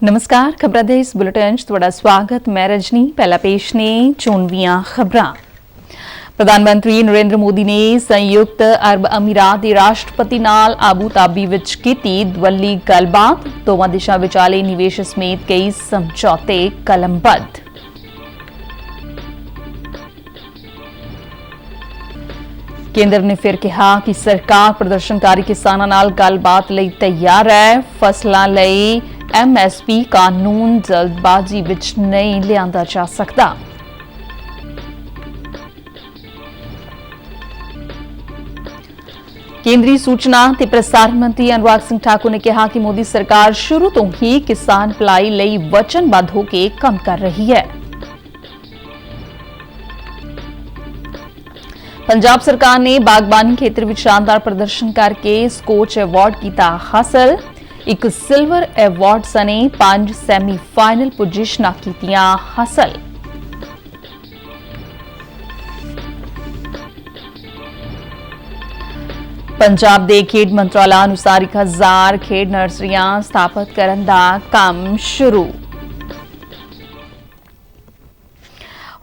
नमस्कार खबरां दे इस बुलेटिन च तुहाडा स्वागत। मैं रजनी। पहला पेश ने चोणवीआं खबरां। प्रधानमंत्री नरेंद्र मोदी ने संयुक्त अरब अमीरात के राष्ट्रपति नाल आबू धाबी विच कीती दवल्ली गलबात। दोवां देशां विचाले निवेश समेत कई समझौते कलमबद्ध। केंद्र ने फिर कहा कि सरकार प्रदर्शनकारी किसानां नाल गलबात लई तैयार है। फसलां लई MSP कानून जल्दबाजी विच नहीं लियांदा जा सकदा। केंद्रीय सूचना ते प्रसारण मंत्री अनुराग सिंह ठाकुर ने कहा कि मोदी सरकार शुरू तो ही किसान भलाई लई वचनबद्ध होकर काम कर रही है। पंजाब सरकार ने बागबानी खेत्र में शानदार प्रदर्शन करके स्कोच अवार्ड किया हासिल। एक सिल्वर अवार्ड सने 5 सैमीफाइनल पोजीशनां कीतियां हासिल। पंजाब दे खेड मंत्रालय अनुसार 1000 खेड नर्सरियां स्थापित करन दा काम शुरू।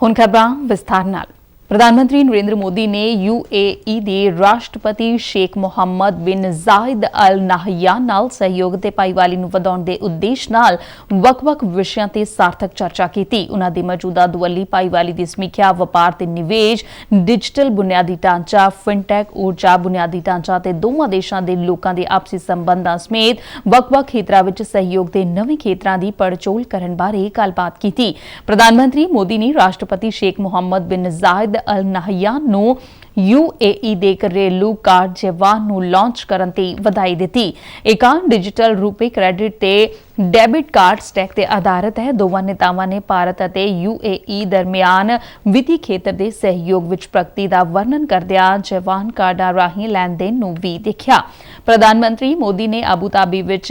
हुण खबरां विस्तार नाल। प्रधानमंत्री नरेंद्र मोदी ने UAE दे राष्ट्रपति शेख मोहम्मद बिन जायद अल नाहयान नाल सहयोग ते भाईवाली नूं वधाउण दे उद्देश नाल वख-वख विषयां ते सार्थक चर्चा कीती। उन्हां दी मौजूदा दुवल्ली भाईवाली दी समीक्षा वपार ते निवेश, डिजिटल बुनियादी ढांचा, फिनटैक, ऊर्जा बुनियादी ढांचा ते दोवां देशां दे लोकां दे आपसी संबंधां समेत वख-वख खेतरां विच सहयोग दे नवें खेतरां दी पड़चोल करन बारे गलबात कीती। प्रधानमंत्री मोदी ने राष्ट्रपति शेख मोहम्मद बिन जायद अल नाहयान नूं UAE दे घरेलू कार्यवाहन नूं लॉन्च करन ते वधाई दित्ती। ਇਹ ਕਾਰਡ डिजिटल रूपे क्रेडिट ते डेबिट कार्ड स्टैक ते आधारित है। दोवां नेतावां ने भारत अते UAE दरमियान वित्ती खेतर दे सहयोग विच प्रगति दा वर्णन करदिआं जवान कार्डां राहीं लैन देन नूं भी देखिआ। प्रधानमंत्री मोदी ने आबू धाबी विच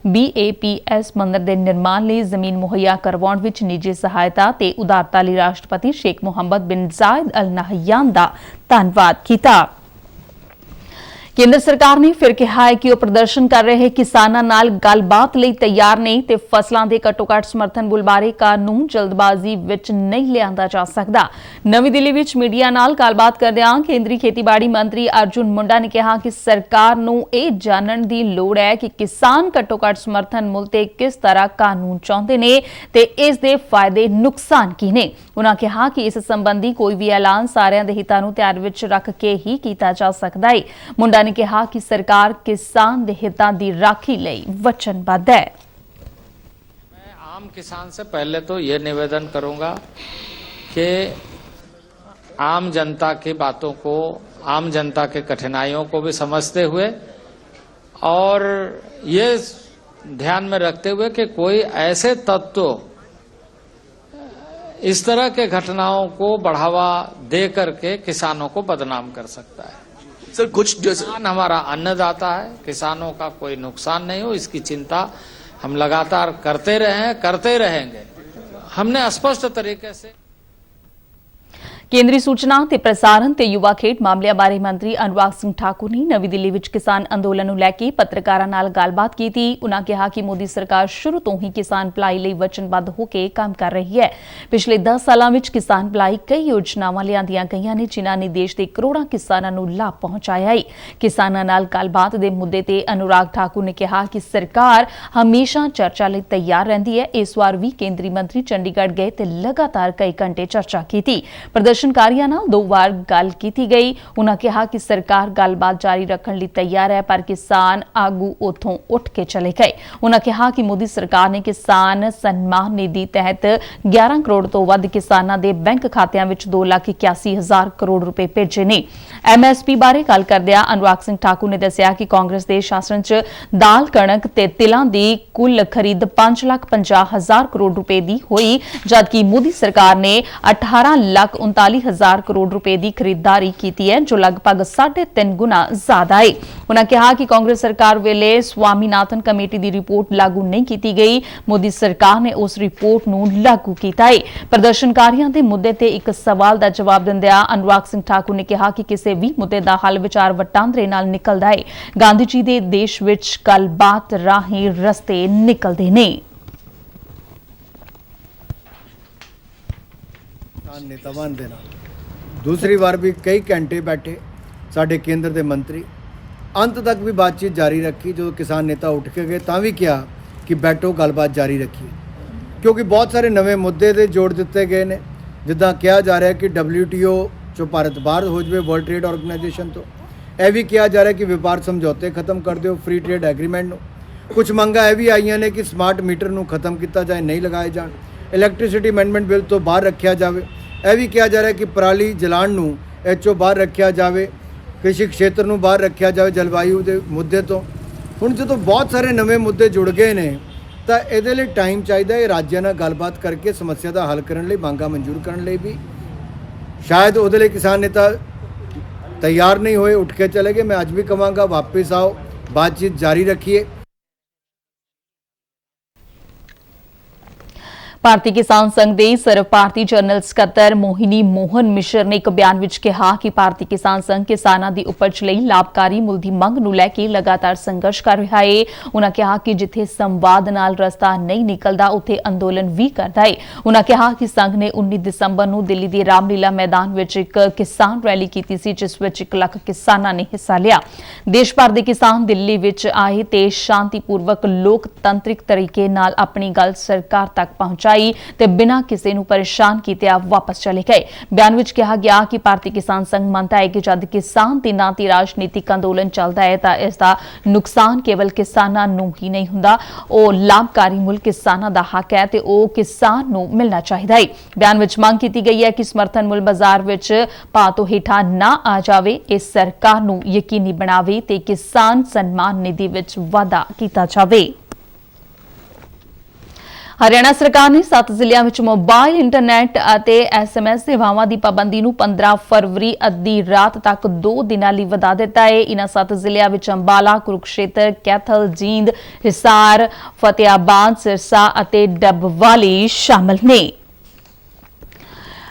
BAPS मंदिर दे निर्माण लई जमीन मुहैया करवाउण विच निजी सहायता ते उदारता लई राष्ट्रपति शेख मोहम्मद बिन जायद अल नाहयान दा धन्नवाद कीता। केंद्र सरकार ने फिर कहा है कि वह प्रदर्शन कर रहे किसानां नाल गलबात लई तैयार नहीं ते फसलां दे घट्टो-घट्ट समर्थन मुल बारे कानून जल्दबाजी विच नहीं लियांदा जा सकदा। नवी दिल्ली विच मीडिया नाल गलबात करदिआं केंद्रीय खेतीबाड़ी मंत्री अर्जुन मुंडा ने कहा कि सरकार नूं इह जानण दी लोड़ है कि किसान घट्टो-घट्ट समर्थन मुल ते किस तरह कानून चाहुंदे ने ते इस दे फायदे नुकसान की ने। उन्हां कहा कि इस संबंधी कोई भी ऐलान सारिਆਂ ਦੇ ਹਿੱਤਾਂ ਨੂੰ ਧਿਆਨ ਵਿੱਚ ਰੱਖ ਕੇ ਹੀ ਕੀਤਾ ਜਾ ਸਕਦਾ ਹੈ। मुंडा ने कहा कि सरकार किसान के हितों की राखी लई वचनबद्ध है। मैं आम किसान से पहले तो ये निवेदन करूंगा कि आम जनता की बातों को, आम जनता के कठिनाइयों को भी समझते हुए और ये ध्यान में रखते हुए कि कोई ऐसे तत्व इस तरह के घटनाओं को बढ़ावा दे करके किसानों को बदनाम कर सकता है। सर कुछ किसान हमारा अन्नदाता है, किसानों का कोई नुकसान नहीं हो इसकी चिंता हम लगातार करते रहे, करते रहेंगे। हमने स्पष्ट तरीके से केंद्रीय सूचना ते प्रसारण ते युवा खेड मामलिਆਂ बारे मंत्री अनुराग सिंह ठाकुर ने नवी दिल्ली विच किसान अंदोलन ਨੂੰ ਲੈ ਕੇ ਪੱਤਰਕਾਰਾਂ ਨਾਲ ਗੱਲਬਾਤ ਕੀਤੀ। उन्होंने कहा कि मोदी सरकार शुरू तो ही किसान भलाई ਲਈ वचनबद्ध होकर काम कर रही है। पिछले 10 ਸਾਲਾਂ ਵਿੱਚ किसान भलाई कई योजनावां ਲਿਆਂਦੀਆਂ ਗਈਆਂ ਨੇ ਜਿਨ੍ਹਾਂ ਨੇ ਦੇਸ਼ ਦੇ ਕਰੋੜਾਂ ਕਿਸਾਨਾਂ ਨੂੰ ਲਾਭ ਪਹੁੰਚਾਇਆ ਹੈ। ਕਿਸਾਨਾਂ ਨਾਲ ਗੱਲਬਾਤ ਦੇ ਮੁੱਦੇ ਤੇ अनुराग ठाकुर ने कहा कि सरकार हमेशा चर्चा ਲਈ तैयार रहती है। इस बार भी केंद्रीय मंत्री चंडीगढ़ गए ते लगातार कई घंटे चर्चा की। प्रदर्शनकारियों नाल 2 बार गल की गई। उन्होंने कहा कि सरकार गलबात जारी रखने लिए तैयार है पर किसान आगू उथों उठ के चले गए। उन्होंने कहा कि मोदी सरकार ने किसान सम्मान निधि तहत 11 करोड़ तो वध किसानां दे बैंक खात्यां विच 2,81,000 करोड़ रुपए भेजे ने। MSP बारे गल करदिआं अनुराग सिंह ठाकुर ने दस्सिआ कि कांग्रेस दे शासन च दाल, कणक ते तिलां दी कुल खरीद 5,50,000 करोड़ रुपए दी होई जबकि मोदी सरकार ने 18,39,000 करोड़ रुपए की खरीदारी की है जो लगभग 3.5 गुना ज्यादा है। उन्होंने कहा कि कांग्रेस सरकार वेले स्वामीनाथन कमेटी की रिपोर्ट लागू नहीं की गई। मोदी सरकार ने उस रिपोर्ट नूं लागू किया है। प्रदर्शनकारियों के मुद्दे ते एक सवाल का जवाब दिंदिआं अनुराग सिंह ठाकुर ने कहा कि किसी भी मुद्दे का हल विचार वटांदरे नाल निकलदा है। गांधी जी के देश विच गलबात राहीं रस्ते निकलते ने। ਕਿਸਾਨ ਨੇਤਾਵਾਂ ਦੇ ਨਾਲ ਦੂਸਰੀ ਵਾਰ ਵੀ ਕਈ ਘੰਟੇ ਬੈਠੇ ਸਾਡੇ ਕੇਂਦਰ ਦੇ ਮੰਤਰੀ, ਅੰਤ ਤੱਕ ਵੀ ਬਾਤਚੀਤ ਜਾਰੀ ਰੱਖੀ। ਜਦੋਂ ਕਿਸਾਨ ਨੇਤਾ ਉੱਠ ਕੇ ਗਏ ਤਾਂ ਵੀ ਕਿਹਾ ਕਿ ਬੈਠੋ, ਗੱਲਬਾਤ ਜਾਰੀ ਰੱਖੀਏ, ਕਿਉਂਕਿ ਬਹੁਤ ਸਾਰੇ ਨਵੇਂ ਮੁੱਦੇ ਦੇ ਜੋੜ ਦਿੱਤੇ ਗਏ ਨੇ। ਜਿੱਦਾਂ ਕਿਹਾ ਜਾ ਰਿਹਾ ਕਿ WTO ਚੋਂ ਭਾਰਤ ਬਾਹਰ ਹੋ ਜਾਵੇ, ਵਰਲਡ ਟ੍ਰੇਡ ਆਰਗੇਨਾਈਜੇਸ਼ਨ ਤੋਂ। ਇਹ ਵੀ ਕਿਹਾ ਜਾ ਰਿਹਾ ਕਿ ਵਪਾਰ ਸਮਝੌਤੇ ਖਤਮ ਕਰ ਦਿਓ, ਫ੍ਰੀ ਟ੍ਰੇਡ ਐਗਰੀਮੈਂਟ ਨੂੰ। ਕੁਝ ਮੰਗਾਂ ਇਹ ਵੀ ਆਈਆਂ ਨੇ ਕਿ ਸਮਾਰਟ ਮੀਟਰ ਨੂੰ ਖਤਮ ਕੀਤਾ ਜਾਏ, ਨਹੀਂ ਲਗਾਏ ਜਾਣ, ਇਲੈਕਟ੍ਰਿਸਿਟੀ ਅਮੈਂਡਮੈਂਟ ਬਿੱਲ ਤੋਂ ਬਾਹਰ ਰੱਖਿਆ ਜਾਵੇ। ਇਹ ਵੀ ਕਿਹਾ ਜਾ ਰਿਹਾ ਕਿ ਪਰਾਲੀ ਜਲਾਉਣ ਨੂੰ ਇਹ 'ਚੋਂ ਬਾਹਰ ਰੱਖਿਆ ਜਾਵੇ, ਕ੍ਰਿਸ਼ੀ ਖੇਤਰ ਨੂੰ ਬਾਹਰ ਰੱਖਿਆ ਜਾਵੇ ਜਲਵਾਯੂ ਦੇ ਮੁੱਦੇ ਤੋਂ। ਹੁਣ ਜਦੋਂ ਬਹੁਤ ਸਾਰੇ ਨਵੇਂ ਮੁੱਦੇ ਜੁੜ ਗਏ ਨੇ ਤਾਂ ਇਹਦੇ ਲਈ ਟਾਈਮ ਚਾਹੀਦਾ ਹੈ। ਰਾਜਾਂ ਨਾਲ ਗੱਲਬਾਤ ਕਰਕੇ ਸਮੱਸਿਆ ਦਾ ਹੱਲ ਕਰਨ ਲਈ, ਮੰਗਾਂ ਮਨਜ਼ੂਰ ਕਰਨ ਲਈ ਵੀ ਸ਼ਾਇਦ ਉਹਦੇ ਲਈ ਕਿਸਾਨ ਨੇਤਾ ਤਿਆਰ ਨਹੀਂ ਹੋਏ, ਉੱਠ ਕੇ ਚਲੇ ਗਏ। ਮੈਂ ਅੱਜ ਵੀ ਕਹਾਂਗਾ ਵਾਪਸ ਆਓ, ਬਾतचीत ਜਾਰੀ ਰੱਖੀਏ। ਭਾਰਤੀ ਕਿਸਾਨ ਸੰਘ ਦੇ ਸਰਵ ਭਾਰਤੀ ਜਨਰਲ ਸਕੱਤਰ ਮੋਹਿਨੀ ਮੋਹਨ ਮਿਸ਼ਰ ਨੇ ਇੱਕ ਬਿਆਨ ਵਿੱਚ ਕਿਹਾ ਕਿ ਭਾਰਤੀ ਕਿਸਾਨ ਸੰਘ ਕਿਸਾਨਾਂ ਦੀ ਉਪਜ ਲਈ ਲਾਭਕਾਰੀ ਮੁੱਲ ਦੀ ਮੰਗ ਨੂੰ ਲੈ ਕੇ ਲਗਾਤਾਰ ਸੰਘਰਸ਼ ਕਰ ਰਿਹਾ ਹੈ। ਉਨ੍ਹਾਂ ਕਿਹਾ ਕਿ ਜਿੱਥੇ ਸੰਵਾਦ ਨਾਲ ਰਸਤਾ ਨਹੀਂ ਨਿਕਲਦਾ, ਉੱਥੇ ਅੰਦੋਲਨ ਵੀ ਕਰਦਾ ਹੈ। ਉਨ੍ਹਾਂ ਕਿਹਾ ਕਿ ਸੰਘ ਨੇ 19 ਦਸੰਬਰ ਨੂੰ ਦਿੱਲੀ ਦੇ ਰਾਮਲੀਲਾ ਮੈਦਾਨ ਵਿੱਚ ਇੱਕ ਕਿਸਾਨ ਰੈਲੀ ਕੀਤੀ ਸੀ, ਜਿਸ ਵਿੱਚ 1 ਲੱਖ ਕਿਸਾਨਾਂ ਨੇ ਹਿੱਸਾ ਲਿਆ। ਦੇਸ਼ ਭਰ ਦੇ ਕਿਸਾਨ ਦਿੱਲੀ ਵਿੱਚ ਆਏ ਤੇ ਸ਼ਾਂਤੀਪੂਰਵਕ ਲੋਕਤੰਤਰਿਕ ਤਰੀਕੇ ਨਾਲ ਆਪਣੀ ਗੱਲ ਸਰਕਾਰ ਤੱਕ ਪਹੁੰਚਾਈ ਤੇ ਬਿਨਾਂ ਕਿਸੇ ਨੂੰ ਪਰੇਸ਼ਾਨ ਕੀਤਿਆਂ ਵਾਪਸ ਚਲੇ ਗਏ। ਬਿਆਨ ਵਿੱਚ ਕਿਹਾ ਗਿਆ ਕਿ ਭਾਰਤੀ ਕਿਸਾਨ ਸੰਘ ਮੰਨਦਾ ਹੈ ਕਿ ਜਦ ਕਿਸਾਨ ਦੇ ਨਾਂ ਤੇ ਰਾਜਨੀਤਿਕ ਅੰਦੋਲਨ ਚੱਲਦਾ ਹੈ ਤਾਂ ਇਸ ਦਾ ਨੁਕਸਾਨ ਕੇਵਲ ਕਿਸਾਨਾਂ ਨੂੰ ਹੀ ਨਹੀਂ ਹੁੰਦਾ। ਉਹ ਲਾਭਕਾਰੀ ਮੁੱਲ ਕਿਸਾਨਾਂ ਦਾ ਹੱਕ ਹੈ ਤੇ ਉਹ ਕਿਸਾਨ ਨੂੰ ਮਿਲਣਾ ਚਾਹੀਦਾ ਹੈ। ਬਿਆਨ ਵਿੱਚ ਮੰਗ ਕੀਤੀ ਗਈ ਹੈ ਕਿ ਸਮਰਥਨ ਮੁੱਲ ਬਾਜ਼ਾਰ ਵਿੱਚ ਭਾਅ ਤੋਂ ਹੇਠਾਂ ਨਾ ਆ ਜਾਵੇ। ਇਹ ਸਰਕਾਰ ਨੂੰ ਯਕੀਨੀ ਬਣਾਵੇ ਤੇ ਕਿਸਾਨ ਸਨਮਾਨ ਨਿਧੀ ਵਿੱਚ ਵਾਧਾ ਕੀਤਾ ਜਾਵੇ। ਹਰਿਆਣਾ ਸਰਕਾਰ ਨੇ 7 ਜ਼ਿਲ੍ਹਿਆਂ ਵਿੱਚ ਮੋਬਾਈਲ ਇੰਟਰਨੈਟ ਅਤੇ SMS ਸੇਵਾਵਾਂ ਦੀ ਪਾਬੰਦੀ ਨੂੰ 15 ਫਰਵਰੀ ਅੱਧੀ ਰਾਤ ਤੱਕ 2 ਦਿਨਾਂ ਲਈ ਵਧਾ ਦਿੱਤਾ ਹੈ। ਇਨ੍ਹਾਂ 7 ਜ਼ਿਲ੍ਹਿਆਂ ਵਿੱਚ ਅੰਬਾਲਾ, ਕੁਰੂਕਸ਼ੇਤਰ, ਕੈਥਲ, ਜੀਂਦ, ਹਿਸਾਰ, ਫਤਿਆਬਾਦ, ਸਿਰਸਾ ਅਤੇ ਡੱਬਵਾਲੀ ਸ਼ਾਮਲ ਨੇ।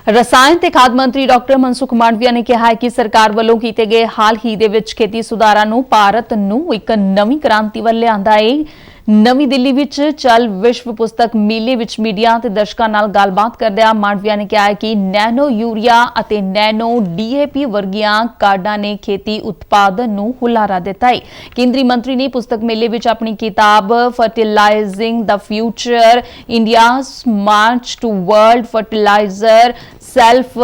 ਰਸਾਇਣ ਤੇ ਖਾਦ ਮੰਤਰੀ ਡਾਕਟਰ ਮਨਸੁਖ ਮਾਂਡਵੀਆ ਨੇ ਕਿਹਾ ਹੈ ਕਿ ਸਰਕਾਰ ਵੱਲੋਂ ਕੀਤੇ ਗਏ ਹਾਲ ਹੀ ਦੇ ਵਿੱਚ ਖੇਤੀ ਸੁਧਾਰਾਂ ਨੂੰ ਭਾਰਤ ਨੂੰ ਇੱਕ ਨਵੀਂ ਕ੍ਰਾਂਤੀ ਵੱਲ ਲਿਆਂਦਾ ਹੈ। ਨਵੀਂ ਦਿੱਲੀ ਵਿੱਚ ਚੱਲ ਵਿਸ਼ਵ ਪੁਸਤਕ ਮੇਲੇ ਵਿੱਚ ਮੀਡੀਆ ਤੇ ਦਰਸ਼ਕਾਂ ਨਾਲ ਗੱਲਬਾਤ ਕਰਦਿਆਂ ਮਾਂਡਵੀਆ ਨੇ ਕਿਹਾ ਕਿ ਨੈਨੋ ਯੂਰੀਆ ਅਤੇ ਨੈਨੋ DAP ਵਰਗੀਆਂ ਕਾਢਾਂ ਨੇ ਖੇਤੀ ਉਤਪਾਦਨ ਨੂੰ ਹੁਲਾਰਾ ਦਿੱਤਾ ਹੈ। ਕੇਂਦਰੀ ਮੰਤਰੀ ਨੇ ਪੁਸਤਕ ਮੇਲੇ ਵਿੱਚ ਆਪਣੀ ਕਿਤਾਬ fertilizing the future India's march to world fertilizer self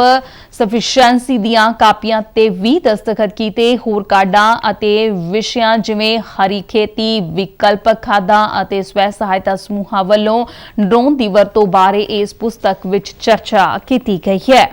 sufficiency ਦੀਆਂ ਕਾਪੀਆਂ ਤੇ ਵੀ ਦਸਤਖਤ ਕੀਤੇ। ਹੋਰ ਕਾਢਾਂ ਅਤੇ ਵਿਸ਼ਿਆਂ ਜਿਵੇਂ ਹਰੀ ਖੇਤੀ, ਵਿਕਲਪਕ ਖਾਦਾਂ ਅਤੇ ਸਵੈ ਸਹਾਇਤਾ ਸਮੂਹਾਂ ਵੱਲੋਂ ਡਰੋਨ ਦੀ ਵਰਤੋਂ ਬਾਰੇ ਇਸ ਪੁਸਤਕ ਵਿੱਚ ਚਰਚਾ ਕੀਤੀ ਗਈ ਹੈ।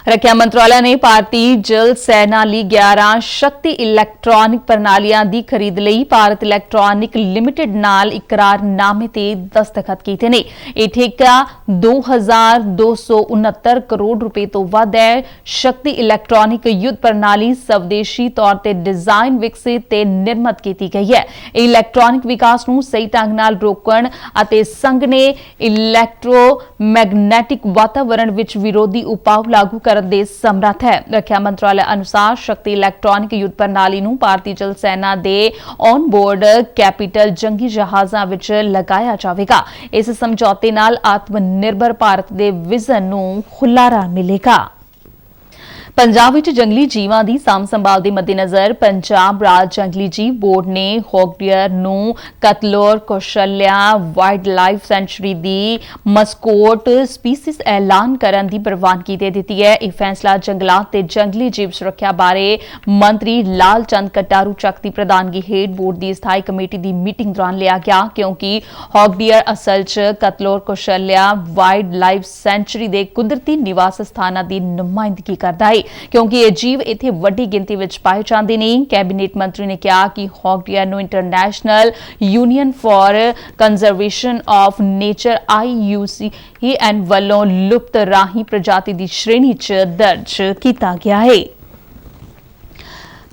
ਰੱਖਿਆ ਮੰਤਰਾਲਾ ਨੇ ਭਾਰਤੀ ਜਲ ਸੈਨਾ ਲਈ 11 ਸ਼ਕਤੀ ਇਲੈਕਟ੍ਰੋਨਿਕ ਪ੍ਰਣਾਲੀਆਂ ਦੀ ਖਰੀਦ ਲਈ ਭਾਰਤ ਇਲੈਕਟ੍ਰੋਨਿਕ ਲਿਮਿਟਿਡ ਨਾਲ ਇਕਰਾਰਨਾਮੇ ਤੇ ਦਸਤਖਤ ਕੀਤੇ ਨੇ। ਇਹ ਠੇਕਾ 2269 ਕਰੋੜ ਰੁਪਏ ਤੋਂ ਵੱਧ ਹੈ। ਸ਼ਕਤੀ ਇਲੈਕਟ੍ਰੋਨਿਕ ਯੁੱਧ ਪ੍ਰਣਾਲੀ ਸਵਦੇਸ਼ੀ ਤੌਰ ਤੇ ਡਿਜ਼ਾਈਨ, ਵਿਕਸਿਤ ਤੇ ਨਿਰਮਿਤ ਕੀਤੀ ਗਈ ਹੈ। ਇਹ ਇਲੈਕਟ੍ਰੋਨਿਕ ਵਿਕਾਸ ਨੂੰ ਸਹੀ ਢੰਗ ਨਾਲ ਰੋਕਣ ਅਤੇ ਸੰਘ ਨੇ ਇਲੈਕਟ੍ਰੋਮੈਗਨੈਟਿਕ ਵਾਤਾਵਰਣ ਵਿੱਚ ਵਿਰੋਧੀ ਉਪਾਅ ਲਾਗੂ ਕਰਨ ਦੇ ਸਮਰੱਥ ਹੈ। ਰੱਖਿਆ ਮੰਤਰਾਲੇ ਅਨੁਸਾਰ ਸ਼ਕਤੀ ਇਲੈਕਟ੍ਰੋਨਿਕ ਯੁੱਧ ਪ੍ਰਣਾਲੀ ਨੂੰ ਭਾਰਤੀ ਜਲ ਸੈਨਾ ਦੇ ਔਨ ਬੋਰਡ ਕੈਪੀਟਲ ਜੰਗੀ ਜਹਾਜ਼ਾਂ ਵਿੱਚ ਲਗਾਇਆ ਜਾਵੇਗਾ। ਇਸ ਸਮਝੌਤੇ ਨਾਲ ਆਤਮ ਨਿਰਭਰ ਭਾਰਤ ਦੇ ਵਿਜ਼ਨ ਨੂੰ ਹੁਲਾਰਾ ਮਿਲੇਗਾ। ਪੰਜਾਬ ਵਿੱਚ ਜੰਗਲੀ ਜੀਵਾਂ ਦੀ ਸਾਂਭ ਸੰਭਾਲ ਦੇ ਮੱਦੇਨਜ਼ਰ ਪੰਜਾਬ ਰਾਜ ਜੰਗਲੀ ਜੀਵ ਬੋਰਡ ਨੇ ਹੌਗਡੀਅਰ ਨੂੰ Kathlaur Kaushalya wildlife sanctuary ਦੀ ਮਸਕੋਟ ਸਪੀਸੀਜ਼ ਐਲਾਨ ਕਰਨ ਦੀ ਪ੍ਰਵਾਨਗੀ ਦੇ ਦਿੱਤੀ ਹੈ। ਇਹ ਫੈਸਲਾ ਜੰਗਲਾਤ ਤੇ ਜੰਗਲੀ ਜੀਵ ਸੁਰੱਖਿਆ ਬਾਰੇ ਮੰਤਰੀ ਲਾਲ ਚੰਦ ਕਟਾਰੂ ਚੱਕ ਦੀ ਪ੍ਰਧਾਨਗੀ ਹੇਠ ਬੋਰਡ ਦੀ ਸਥਾਈ ਕਮੇਟੀ ਦੀ ਮੀਟਿੰਗ ਦੌਰਾਨ ਲਿਆ ਗਿਆ, ਕਿਉਂਕਿ ਹੌਗਡੀਅਰ ਅਸਲ 'ਚ Kathlaur Kaushalya wildlife sanctuary ਦੇ ਕੁਦਰਤੀ ਨਿਵਾਸ ਸਥਾਨਾਂ ਦੀ ਨੁਮਾਇੰਦਗੀ ਕਰਦਾ ਹੈ, ਕਿਉਂਕਿ ਇਹ ਜੀਵ ਇੱਥੇ ਵੱਡੀ ਗਿਣਤੀ ਵਿੱਚ ਪਾਏ ਜਾਂਦੇ ਨੇ। ਕੈਬਨਿਟ ਮੰਤਰੀ ਨੇ ਕਿਹਾ ਕਿ ਹੌਗਡੀਅਰ ਨੂੰ international union for conservation of nature IUCN ਵੱਲੋਂ ਲੁਪਤ ਰਾਹੀ ਪ੍ਰਜਾਤੀ ਦੀ ਸ਼੍ਰੇਣੀ 'ਚ ਦਰਜ ਕੀਤਾ ਗਿਆ ਹੈ।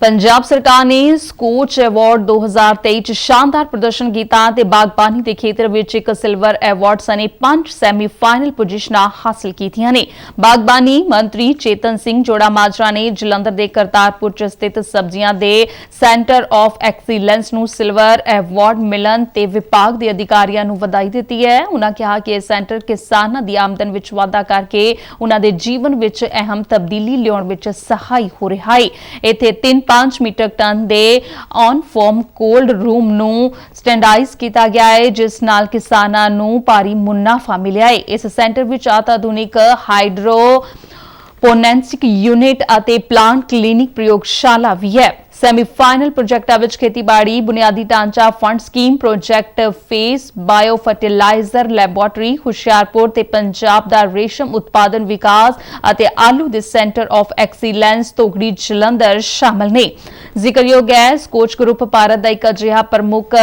ਪੰਜਾਬ ਸਰਕਾਰ ਨੇ ਸਕੋਚ ਅਵਾਰਡ 2023 ਚ ਸ਼ਾਨਦਾਰ ਪ੍ਰਦਰਸ਼ਨ ਕੀਤਾ ਤੇ ਬਾਗਬਾਨੀ ਦੇ ਖੇਤਰ ਵਿੱਚ ਇੱਕ ਸਿਲਵਰ ਅਵਾਰਡ ਸਣੇ 5 ਸੈਮੀਫਾਈਨਲ ਪੋਜੀਸ਼ਨਾਂ ਹਾਸਲ ਕੀਤੀਆਂ ਨੇ। ਬਾਗਬਾਨੀ ਮੰਤਰੀ ਚੇਤਨ ਸਿੰਘ ਜੋੜਾ ਮਾਜਰਾ ਨੇ ਜਲੰਧਰ ਦੇ ਕਰਤਾਰਪੁਰ ਚ ਸਥਿਤ ਸਬਜ਼ੀਆਂ ਦੇ ਸੈਂਟਰ ਆਫ ਐਕਸੀਲੈਂਸ ਨੂੰ ਸਿਲਵਰ ਅਵਾਰਡ ਮਿਲਣ ਤੇ ਵਿਭਾਗ ਦੇ ਅਧਿਕਾਰੀਆਂ ਨੂੰ ਵਧਾਈ ਦਿੱਤੀ ਹੈ। ਉਨ੍ਹਾਂ ਕਿਹਾ ਕਿ ਇਹ ਸੈਂਟਰ ਕਿਸਾਨਾਂ ਦੀ ਆਮਦਨ ਵਿੱਚ ਵਾਧਾ ਕਰਕੇ ਉਨ੍ਹਾਂ ਦੇ ਜੀਵਨ ਵਿੱਚ ਅਹਿਮ ਤਬਦੀਲੀ ਲਿਆਉਣ ਵਿੱਚ ਸਹਾਈ ਹੋ ਰਿਹਾ ਹੈ। ਇੱਥੇ 5 ਮੀਟ੍ਰਿਕ ਟਨ ਦੇ ਔਨ ਫਾਰਮ ਕੋਲਡ ਰੂਮ ਨੂੰ ਸਟੈਂਡਾਈਜ਼ ਕੀਤਾ ਗਿਆ ਹੈ, ਜਿਸ ਨਾਲ ਕਿਸਾਨਾਂ ਨੂੰ ਭਾਰੀ ਮੁਨਾਫਾ ਮਿਲਿਆ ਹੈ। ਇਸ ਸੈਂਟਰ ਵਿੱਚ ਆਧੁਨਿਕ ਹਾਈਡਰੋਪੋਨੈਂਸਿਕ ਯੂਨਿਟ ਅਤੇ ਪਲਾਂਟ ਕਲੀਨਿਕ ਪ੍ਰਯੋਗਸ਼ਾਲਾ ਵੀ ਹੈ। ਸੈਮੀਫਾਈਨਲ ਪ੍ਰੋਜੈਕਟਾਂ ਵਿੱਚ ਖੇਤੀਬਾੜੀ ਬੁਨਿਆਦੀ ਢਾਂਚਾ fund scheme project face bio fertiliser laboratory Hoshiarpur ਤੇ ਪੰਜਾਬ ਦਾ ਰੇਸ਼ਮ ਉਤਪਾਦਨ ਵਿਕਾਸ ਅਤੇ ਆਲੂ ਦੇ ਸੈਂਟਰ ਆਫ ਐਕਸੀਲੈਂਸ ਤੋਗੜੀ ਜਲੰਧਰ ਸ਼ਾਮਲ ਨੇ। ਜ਼ਿਕਰਯੋਗ ਹੈ ਸਕੋਚ ਗਰੁੱਪ ਭਾਰਤ ਦਾ ਇੱਕ ਅਜਿਹਾ ਪ੍ਰਮੁੱਖ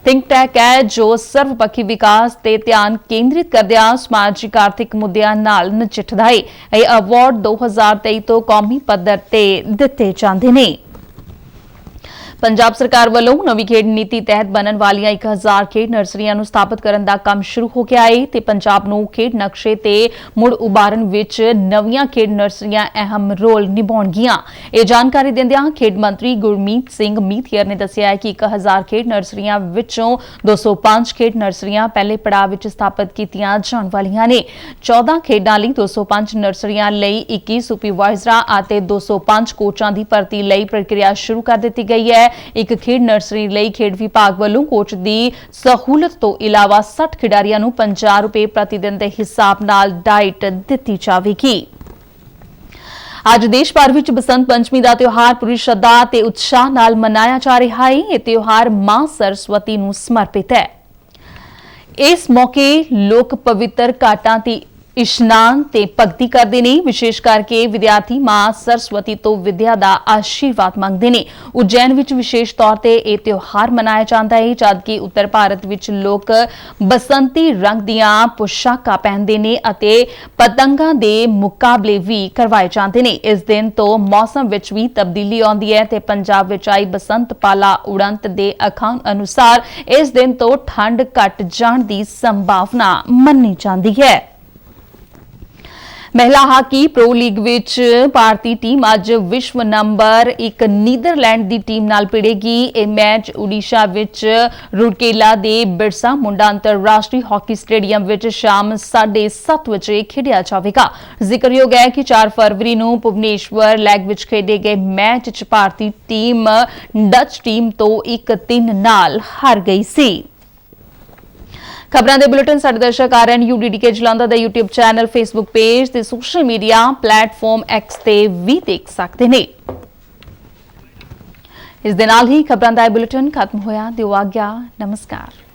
ਥਿੰਕ ਟੈਂਕ ਹੈ ਜੋ ਸਰਵਪੱਖੀ ਵਿਕਾਸ ਤੇ ਧਿਆਨ ਕੇਂਦਰਿਤ ਕਰਦਿਆਂ ਸਮਾਜਿਕ ਆਰਥਿਕ ਮੁੱਦਿਆਂ ਨਾਲ ਨਜਿੱਠਦਾ ਹੈ। ਇਹ ਅਵਾਰਡ 2023 ਤੋਂ ਕੌਮੀ ਪੱਧਰ ਤੇ ਦਿੱਤੇ ਜਾਂਦੇ ਨੇ। ਪੰਜਾਬ ਸਰਕਾਰ ਵੱਲੋਂ ਨਵੀਂ ਖੇਡ ਨੀਤੀ ਤਹਿਤ ਬਣਨ ਵਾਲੀਆਂ 1000 ਖੇਡ ਨਰਸਰੀਆਂ ਨੂੰ ਸਥਾਪਿਤ ਕਰਨ ਦਾ ਕੰਮ ਸ਼ੁਰੂ ਹੋ ਗਿਆ ਹੈ ਤੇ ਪੰਜਾਬ ਨੂੰ ਖੇਡ ਨਕਸ਼ੇ ਤੇ ਮੁੜ ਉਭਾਰਨ ਵਿੱਚ ਨਵੀਆਂ ਖੇਡ ਨਰਸਰੀਆਂ ਅਹਿਮ ਰੋਲ ਨਿਭਾਉਣਗੀਆਂ। ਇਹ ਜਾਣਕਾਰੀ ਦਿੰਦਿਆਂ ਖੇਡ ਮੰਤਰੀ ਗੁਰਮੀਤ ਸਿੰਘ ਮੀਥੀਅਰ ਨੇ ਦੱਸਿਆ ਹੈ ਕਿ 1000 ਖੇਡ ਨਰਸਰੀਆਂ ਵਿੱਚੋਂ 205 ਖੇਡ ਨਰਸਰੀਆਂ ਪਹਿਲੇ ਪੜਾਅ ਵਿੱਚ ਸਥਾਪਿਤ ਕੀਤੀਆਂ ਜਾਣ ਵਾਲੀਆਂ ਨੇ। 14 ਖੇਡਾਂ ਲਈ 205 ਨਰਸਰੀਆਂ ਲਈ 21 ਸੁਪਰਵਾਈਜ਼ਰਾਂ ਅਤੇ 205 ਕੋਚਾਂ ਦੀ ਭਰਤੀ ਲਈ ਪ੍ਰਕਿਰਿਆ ਸ਼ੁਰੂ ਕਰ ਦਿੱਤੀ ਗਈ ਹੈ। ਇੱਕ ਖੇਡ ਨਰਸਰੀ ਲਈ ਖੇਡ ਵਿਭਾਗ ਵੱਲੋਂ ਕੋਚ ਦੀ ਸਹੂਲਤ ਤੋਂ ਇਲਾਵਾ 60 ਖਿਡਾਰੀਆਂ ਨੂੰ 50 ਰੁਪਏ ਪ੍ਰਤੀ ਦਿਨ ਦੇ ਹਿਸਾਬ ਨਾਲ ਡਾਈਟ ਦਿੱਤੀ ਜਾਵੇਗੀ। ਅੱਜ ਦੇਸ਼ ਭਰ ਵਿੱਚ ਬਸੰਤ ਪੰਚਮੀ ਦਾ ਤਿਉਹਾਰ ਪੂਰੀ ਸ਼ਰਧਾ ਤੇ ਉਤਸ਼ਾਹ ਨਾਲ ਮਨਾਇਆ ਜਾ ਰਿਹਾ ਹੈ। ਇਹ ਤਿਉਹਾਰ ਮਾਂ ਸਰਸਵਤੀ ਨੂੰ ਸਮਰਪਿਤ ਹੈ। ਇਸ ਮੌਕੇ ਲੋਕ ਪਵਿੱਤਰ ਘਾਟਾਂ ਤੇ ਇਸ਼ਨਾਨ ਤੇ ਭਗਤੀ ਕਰਦੇ ਨੇ। ਵਿਸ਼ੇਸ਼ ਕਰਕੇ ਵਿਦਿਆਰਥੀ ਮਾਂ ਸਰਸਵਤੀ ਤੋਂ ਵਿਦਿਆ ਦਾ ਆਸ਼ੀਰਵਾਦ ਮੰਗਦੇ ਨੇ। ਉਜੈਨ ਵਿੱਚ ਵਿਸ਼ੇਸ਼ ਤੌਰ ਤੇ ਇਹ ਤਿਉਹਾਰ ਮਨਾਇਆ ਜਾਂਦਾ ਹੈ, ਜਦਕਿ ਉੱਤਰ ਭਾਰਤ ਵਿੱਚ ਲੋਕ ਬਸੰਤੀ ਰੰਗ ਦੀਆਂ ਪੁਸ਼ਾਕਾਂ ਪਹਿਨਦੇ ਨੇ ਅਤੇ ਪਤੰਗਾਂ ਦੇ ਮੁਕਾਬਲੇ ਵੀ ਕਰਵਾਏ ਜਾਂਦੇ ਨੇ। ਇਸ ਦਿਨ ਤੋਂ ਮੌਸਮ ਵਿੱਚ ਵੀ ਤਬਦੀਲੀ ਆਉਂਦੀ ਹੈ ਤੇ ਪੰਜਾਬ ਵਿੱਚ ਆਈ ਬਸੰਤ ਪਾਲਾ ਉੜੰਤ ਦੇ ਅਖਾਣ ਅਨੁਸਾਰ ਇਸ ਦਿਨ ਤੋਂ ਠੰਡ ਘਟ ਜਾਣ ਦੀ ਸੰਭਾਵਨਾ ਮੰਨੀ ਜਾਂਦੀ ਹੈ। ਮਹਿਲਾ ਹਾਕੀ ਪ੍ਰੋ ਲੀਗ ਵਿੱਚ ਭਾਰਤੀ ਟੀਮ ਅੱਜ ਵਿਸ਼ਵ ਨੰਬਰ 1 ਨੀਦਰਲੈਂਡ ਦੀ ਟੀਮ ਨਾਲ ਭਿੜੇਗੀ। ਇਹ ਮੈਚ ਓਡੀਸ਼ਾ ਵਿੱਚ ਰੁਰਕੇਲਾ ਦੇ ਬਿਰਸਾ ਮੁੰਡਾ ਅੰਤਰਰਾਸ਼ਟਰੀ ਹਾਕੀ ਸਟੇਡੀਅਮ ਵਿੱਚ ਸ਼ਾਮ 7:30 ਵਜੇ ਖੇਡਿਆ ਜਾਵੇਗਾ। ਜ਼ਿਕਰਯੋਗ ਹੈ ਕਿ 4 ਫਰਵਰੀ ਨੂੰ ਭੁਵਨੇਸ਼ਵਰ ਲੈਗ ਵਿੱਚ ਖੇਡੇ ਗਏ ਮੈਚ 'ਚ ਭਾਰਤੀ ਟੀਮ ਡੱਚ ਟੀਮ ਤੋਂ 1-3 ਨਾਲ ਹਾਰ ਗਈ ਸੀ। ਖਬਰਾਂ ਦੇ ਬੁਲੇਟਿਨ ਸਾਡੇ ਦਰਸ਼ਕ RNU DDK ਜਲੰਧਰ ਦਾ YouTube ਚੈਨਲ, Facebook ਪੇਜ ਤੇ ਸੋਸ਼ਲ ਮੀਡੀਆ ਪਲੇਟਫਾਰਮ X ਤੇ ਵੀ ਦੇਖ ਸਕਦੇ ਨੇ। ਇਸ ਦੇ ਨਾਲ ਹੀ ਖਬਰਾਂ ਦਾ ਇਹ ਬੁਲੇਟਿਨ ਖਤਮ ਹੋਇਆ। ਦਿਓ ਆਗਿਆ। ਨਮਸਕਾਰ।